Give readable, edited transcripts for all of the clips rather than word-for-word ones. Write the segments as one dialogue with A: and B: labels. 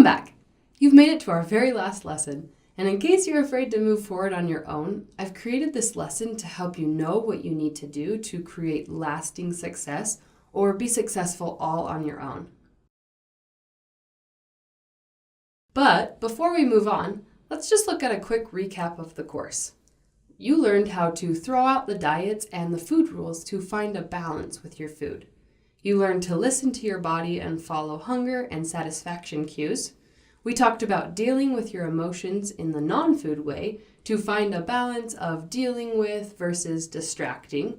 A: Welcome back! You've made it to our very last lesson, and in case you're afraid to move forward on your own, I've created this lesson to help you know what you need to do to create lasting success or be successful all on your own. But before we move on, let's just look at a quick recap of the course. You learned how to throw out the diets and the food rules to find a balance with your food. You learned to listen to your body and follow hunger and satisfaction cues. We talked about dealing with your emotions in the non-food way to find a balance of dealing with versus distracting.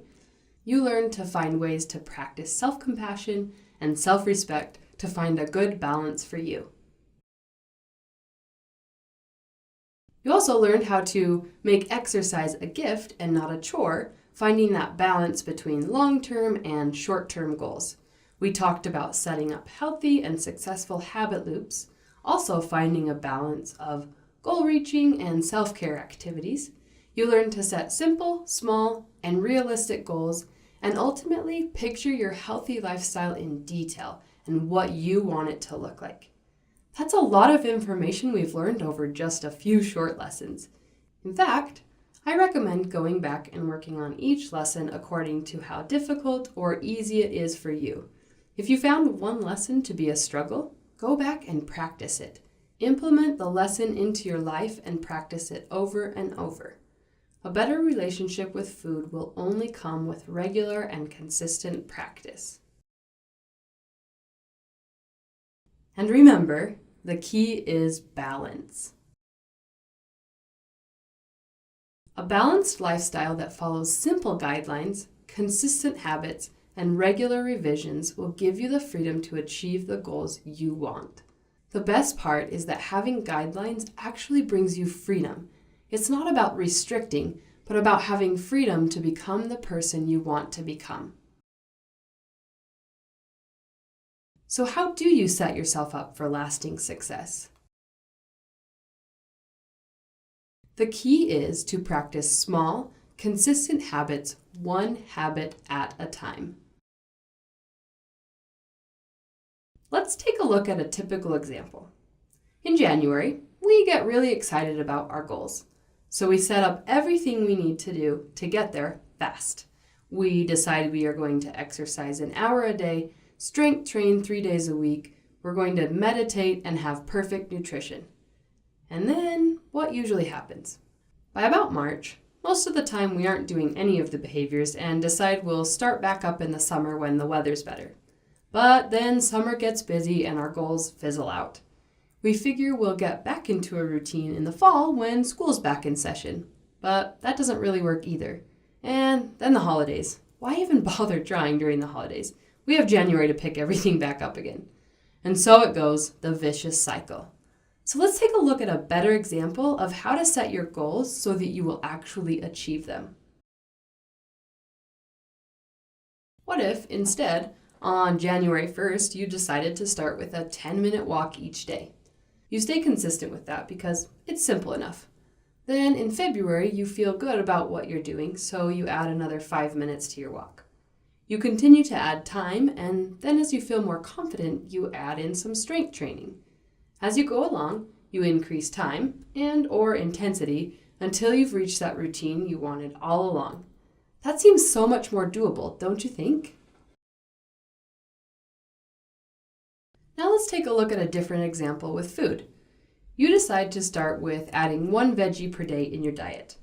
A: You learned to find ways to practice self-compassion and self-respect to find a good balance for you. You also learned how to make exercise a gift and not a chore, finding that balance between long-term and short-term goals. We talked about setting up healthy and successful habit loops, also finding a balance of goal-reaching and self-care activities. You learned to set simple, small, and realistic goals, and ultimately picture your healthy lifestyle in detail and what you want it to look like. That's a lot of information we've learned over just a few short lessons. In fact, I recommend going back and working on each lesson according to how difficult or easy it is for you. If you found one lesson to be a struggle, go back and practice it. Implement the lesson into your life and practice it over and over. A better relationship with food will only come with regular and consistent practice. And remember, the key is balance. A balanced lifestyle that follows simple guidelines, consistent habits, and regular revisions will give you the freedom to achieve the goals you want. The best part is that having guidelines actually brings you freedom. It's not about restricting, but about having freedom to become the person you want to become. So how do you set yourself up for lasting success? The key is to practice small, consistent habits, one habit at a time. Let's take a look at a typical example. In January, we get really excited about our goals. So we set up everything we need to do to get there fast. We decide we are going to exercise an hour a day, strength train 3 days a week, we're going to meditate and have perfect nutrition. And then what usually happens? By about March, most of the time we aren't doing any of the behaviors and decide we'll start back up in the summer when the weather's better. But then summer gets busy and our goals fizzle out. We figure we'll get back into a routine in the fall when school's back in session. But that doesn't really work either. And then the holidays. Why even bother trying during the holidays? We have January to pick everything back up again. And so it goes, the vicious cycle. So let's take a look at a better example of how to set your goals so that you will actually achieve them. What if, instead, on January 1st, you decided to start with a 10-minute walk each day? You stay consistent with that because it's simple enough. Then in February, you feel good about what you're doing, so you add another 5 minutes to your walk. You continue to add time, and then as you feel more confident, you add in some strength training. As you go along, you increase time and/or intensity until you've reached that routine you wanted all along. That seems so much more doable, don't you think? Now let's take a look at a different example with food. You decide to start with adding 1 veggie per day in your diet.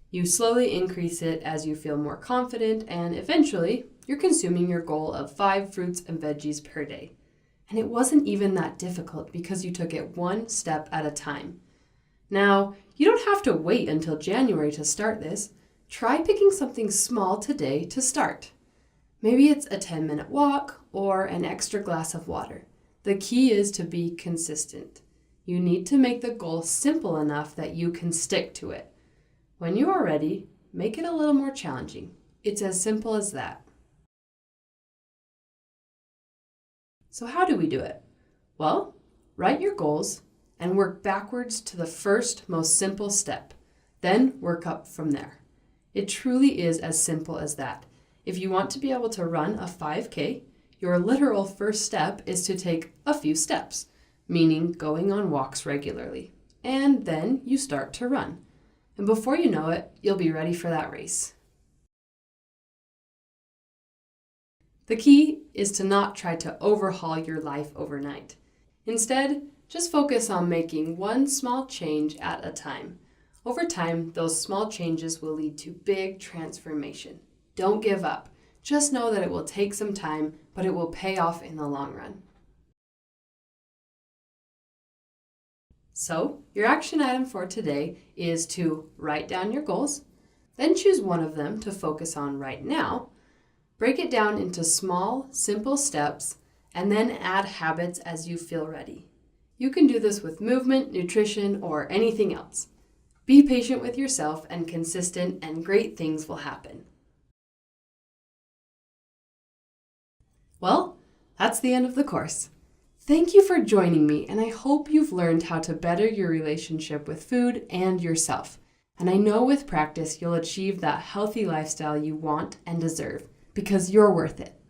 A: You slowly increase it as you feel more confident, and eventually, you're consuming your goal of 5 fruits and veggies per day. And it wasn't even that difficult because you took it one step at a time. Now, you don't have to wait until January to start this. Try picking something small today to start. Maybe it's a 10-minute walk or an extra glass of water. The key is to be consistent. You need to make the goal simple enough that you can stick to it. When you are ready, make it a little more challenging. It's as simple as that. So how do we do it? Well, write your goals and work backwards to the first, most simple step. Then work up from there. It truly is as simple as that. If you want to be able to run a 5K, your literal first step is to take a few steps. meaning going on walks regularly. And then you start to run. And before you know it, you'll be ready for that race. The key is to not try to overhaul your life overnight. Instead, just focus on making one small change at a time. Over time, those small changes will lead to big transformation. Don't give up. Just know that it will take some time, but it will pay off in the long run. So, your action item for today is to write down your goals, then choose one of them to focus on right now, break it down into small, simple steps, and then add habits as you feel ready. You can do this with movement, nutrition, or anything else. Be patient with yourself and consistent, and great things will happen. Well, that's the end of the course. Thank you for joining me, and I hope you've learned how to better your relationship with food and yourself. And I know with practice, you'll achieve that healthy lifestyle you want and deserve, because you're worth it.